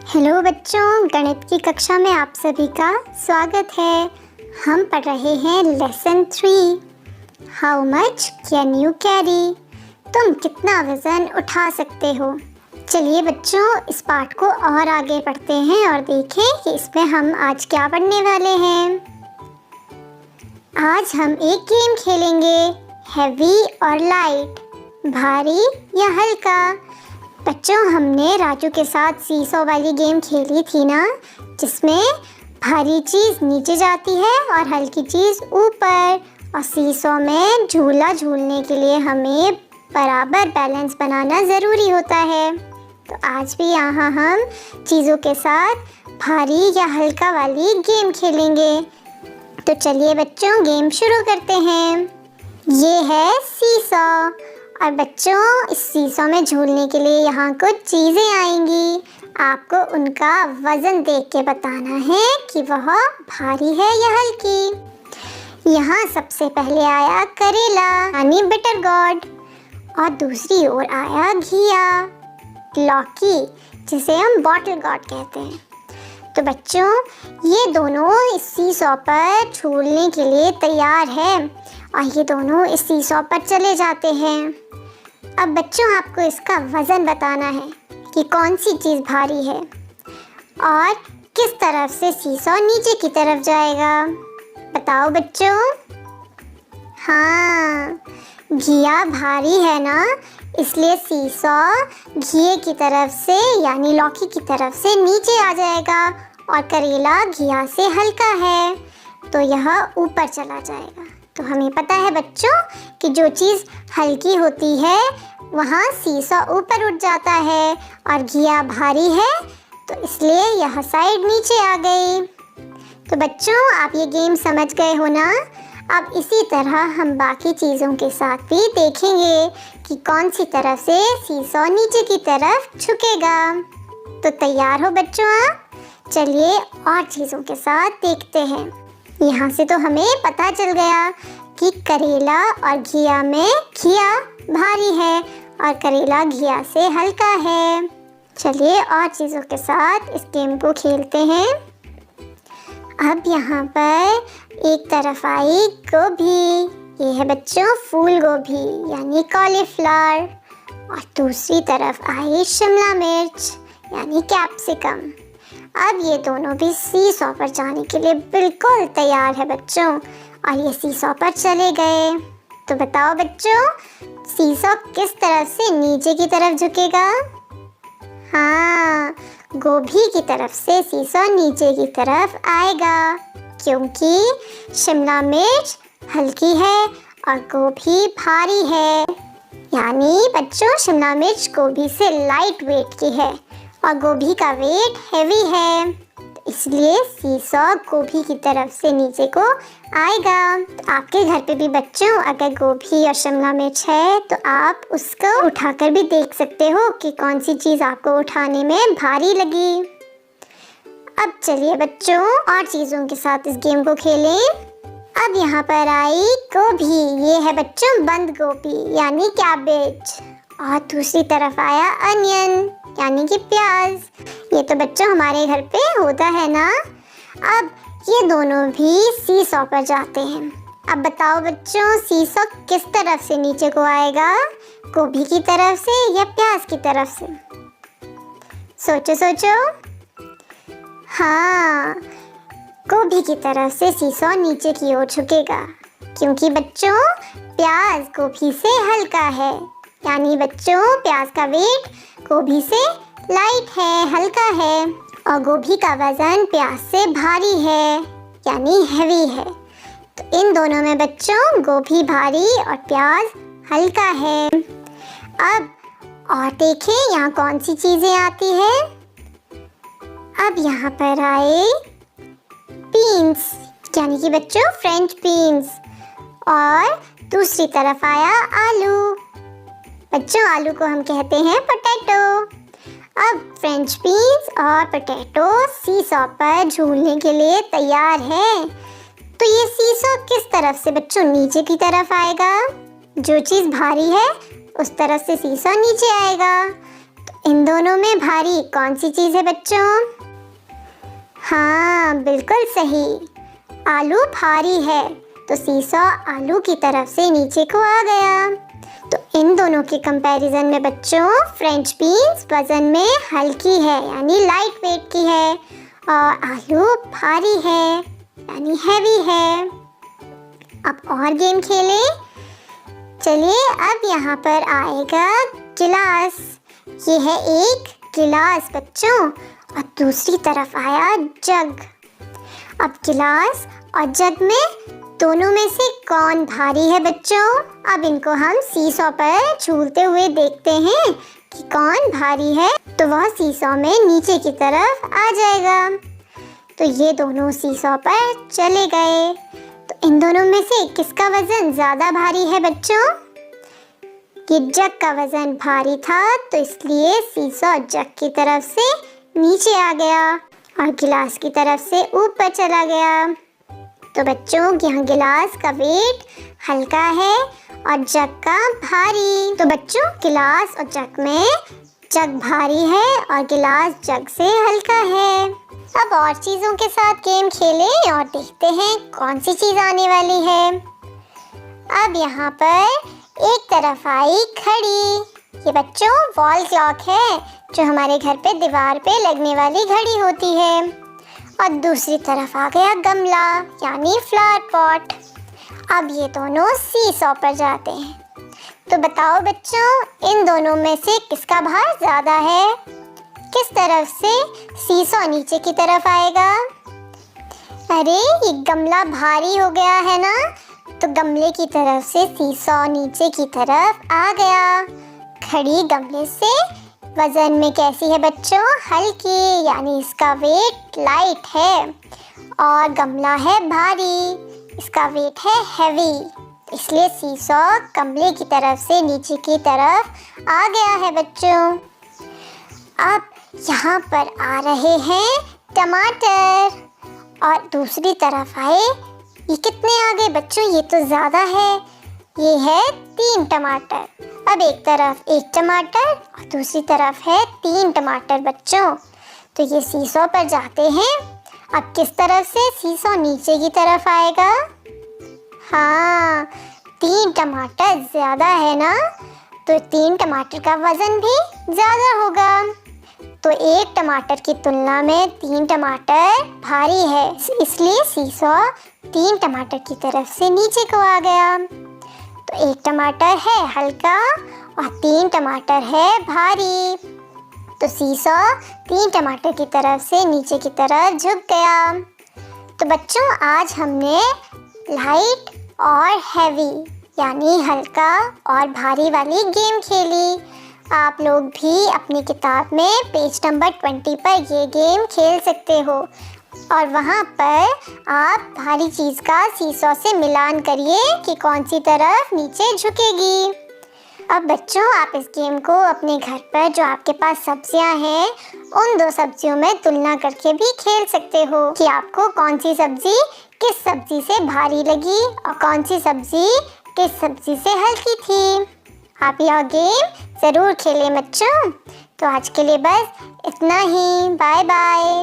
Hello बच्चों, गणित की कक्षा में आप सभी का स्वागत है। हम पढ़ रहे हैं lesson 3। How much can you carry? तुम कितना वजन उठा सकते हो? चलिए बच्चों, इस पाठ को और आगे पढ़ते हैं और देखें कि इसमें हम आज क्या पढ़ने वाले हैं। आज हम एक गेम खेलेंगे, हैवी और लाइट, भारी या हल्का। बच्चों, हमने राजू के साथ सीसॉ वाली गेम खेली थी ना, जिसमें भारी चीज़ नीचे जाती है और हल्की चीज़ ऊपर। और सीसॉ में झूला झूलने के लिए हमें बराबर बैलेंस बनाना ज़रूरी होता है। तो आज भी यहाँ हम चीज़ों के साथ भारी या हल्का वाली गेम खेलेंगे। तो चलिए बच्चों, गेम शुरू करते हैं। ये है सीसॉ और बच्चों, इस सीसॉ में झूलने के लिए यहाँ कुछ चीज़ें आएंगी। आपको उनका वज़न देख के बताना है कि वह भारी है या हल्की। यहाँ सबसे पहले आया करेला यानी बिटर गॉड, और दूसरी ओर आया घिया, लौकी, जिसे हम बॉटल गॉड कहते हैं। तो बच्चों, ये दोनों इस सीसॉ पर झूलने के लिए तैयार है और ये दोनों इस सीसॉ पर चले जाते हैं। अब बच्चों, आपको इसका वज़न बताना है कि कौन सी चीज़ भारी है और किस तरफ से सीसॉ नीचे की तरफ जाएगा। बताओ बच्चों। हाँ, घिया भारी है ना, इसलिए सीसॉ घिये की तरफ से यानी लौकी की तरफ से नीचे आ जाएगा और करेला घिया से हल्का है तो यह ऊपर चला जाएगा। तो हमें पता है बच्चों कि जो चीज़ हल्की होती है वहाँ सीसॉ ऊपर उठ जाता है और घिया भारी है तो इसलिए यह साइड नीचे आ गई। तो बच्चों, आप ये गेम समझ गए हो ना। अब इसी तरह हम बाकी चीज़ों के साथ भी देखेंगे कि कौन सी तरफ से सीसॉ नीचे की तरफ झुकेगा। तो तैयार हो बच्चों आप? चलिए और चीज़ों के साथ देखते हैं। यहाँ से तो हमें पता चल गया कि करेला और घिया में घिया भारी है और करेला घिया से हल्का है। चलिए और चीज़ों के साथ इस गेम को खेलते हैं। अब यहाँ पर एक तरफ आई गोभी, ये है बच्चों फूल गोभी यानी कॉलीफ्लावर, और दूसरी तरफ आई शिमला मिर्च यानी कैप्सिकम। अब ये दोनों भी सीसॉ पर जाने के लिए बिल्कुल तैयार है बच्चों और ये सीसॉ पर चले गए। तो बताओ बच्चों, सीसॉ किस तरफ से नीचे की तरफ झुकेगा? हाँ, गोभी की तरफ से सीसॉ नीचे की तरफ आएगा क्योंकि शिमला मिर्च हल्की है और गोभी भारी है। यानी बच्चों, शिमला मिर्च गोभी से लाइट वेट की है और गोभी का वेट हैवी है, तो इसलिए सीसॉ गोभी की तरफ से नीचे को आएगा। तो आपके घर पे भी बच्चों अगर गोभी और शिमला मिर्च है तो आप उसको उठाकर भी देख सकते हो कि कौन सी चीज़ आपको उठाने में भारी लगी। अब चलिए बच्चों और चीज़ों के साथ इस गेम को खेलें। अब यहाँ पर आई गोभी, ये है बच्चों बंद गोभी यानी कैबेज, और दूसरी तरफ आया अनियन यानी कि प्याज। ये तो बच्चों हमारे घर पे होता है ना। अब ये दोनों भी सीसॉ पर जाते हैं। अब बताओ बच्चों, सीसॉ किस तरफ से नीचे को आएगा? गोभी की तरफ से या प्याज की तरफ से? सोचो सोचो। हाँ, गोभी की तरफ से सीसॉ नीचे की ओर झुकेगा क्योंकि बच्चों प्याज गोभी से हल्का है। यानी बच्चों प्याज का वेट गोभी से लाइट है, हल्का है, और गोभी का वज़न प्याज से भारी है यानी हैवी है। तो इन दोनों में बच्चों गोभी भारी और प्याज हल्का है। अब और देखें यहाँ कौन सी चीज़ें आती है। अब यहाँ पर आए बीन्स यानी कि बच्चों फ्रेंच बीन्स, और दूसरी तरफ आया आलू। बच्चों आलू को हम कहते हैं पोटैटो। अब फ्रेंच बीन्स और पोटैटो सीसॉ पर झूलने के लिए तैयार है। तो ये सीसॉ किस तरफ से बच्चों नीचे की तरफ आएगा? जो चीज़ भारी है उस तरफ से सीसॉ नीचे आएगा। तो इन दोनों में भारी कौन सी चीज़ है बच्चों? हाँ, बिल्कुल सही, आलू भारी है, तो सीसॉ आलू की तरफ से नीचे को आ गया। तो इन दोनों के कंपैरिजन में बच्चों फ्रेंच बीन्स वजन में हल्की है यानी लाइट वेट की है, और आलू भारी है यानी हैवी है। अब और गेम खेलें। चलिए, अब यहाँ पर आएगा गिलास। ये है एक गिलास बच्चों, और दूसरी तरफ आया जग। अब गिलास और जग में दोनों में से कौन भारी है बच्चों? अब इनको हम सीसॉ पर झूलते हुए देखते हैं कि कौन भारी है, तो वह सीसॉ में नीचे की तरफ आ जाएगा। तो ये दोनों सीसॉ पर चले गए। तो इन दोनों में से किसका वजन ज़्यादा भारी है बच्चों? कि जग का वजन भारी था, तो इसलिए सीसॉ जग की तरफ से नीचे आ गया और गिलास की तरफ से ऊपर चला गया। तो बच्चों यहाँ गिलास का वेट हल्का है और जग का भारी। तो बच्चों गिलास और जग में जग भारी है और गिलास जग से हल्का है। अब और चीज़ों के साथ गेम खेलें और देखते हैं कौन सी चीज़ आने वाली है। अब यहाँ पर एक तरफ आई घड़ी। ये बच्चों वॉल क्लॉक है, जो हमारे घर पे दीवार पे लगने वाली घड़ी होती है। और दूसरी तरफ आ गया गमला यानी फ्लावर पॉट। अब ये दोनों सीसॉ पर जाते हैं। तो बताओ बच्चों, इन दोनों में से किसका भार ज़्यादा है? किस तरफ से सीसॉ नीचे की तरफ आएगा? अरे, ये गमला भारी हो गया है ना, तो गमले की तरफ से सीसॉ नीचे की तरफ आ गया। घड़ी गमले से वजन में कैसी है बच्चों? हल्की, यानी इसका वेट लाइट है। और गमला है भारी, इसका वेट है हैवी, इसलिए सीसॉ गमले की तरफ से नीचे की तरफ आ गया है बच्चों। अब यहाँ पर आ रहे हैं टमाटर, और दूसरी तरफ आए, ये कितने आ गए बच्चों? ये तो ज़्यादा है, ये है 3 टमाटर। अब एक तरफ 1 टमाटर और दूसरी तरफ है 3 टमाटर बच्चों। तो ये सीसॉ पर जाते हैं। अब किस तरफ से सीसॉ नीचे की तरफ आएगा? हाँ, 3 टमाटर ज़्यादा है ना, तो 3 टमाटर का वज़न भी ज़्यादा होगा। तो 1 टमाटर की तुलना में 3 टमाटर भारी है, इसलिए सीसॉ 3 टमाटर की तरफ से नीचे को आ गया। तो 1 टमाटर है हल्का और 3 टमाटर है भारी। तो सीसॉ 3 टमाटर की तरफ से नीचे की तरफ झुक गया। तो बच्चों आज हमने लाइट और हैवी यानी हल्का और भारी वाली गेम खेली। आप लोग भी अपनी किताब में पेज नंबर 20 पर ये गेम खेल सकते हो, और वहाँ पर आप भारी चीज़ का सीसॉ से मिलान करिए कि कौन सी तरफ नीचे झुकेगी। अब बच्चों आप इस गेम को अपने घर पर जो आपके पास सब्जियां हैं उन 2 सब्जियों में तुलना करके भी खेल सकते हो कि आपको कौन सी सब्जी किस सब्जी से भारी लगी और कौन सी सब्जी किस सब्जी से हल्की थी। आप यह गेम ज़रूर खेलें बच्चों। तो आज के लिए बस इतना ही। Bye bye.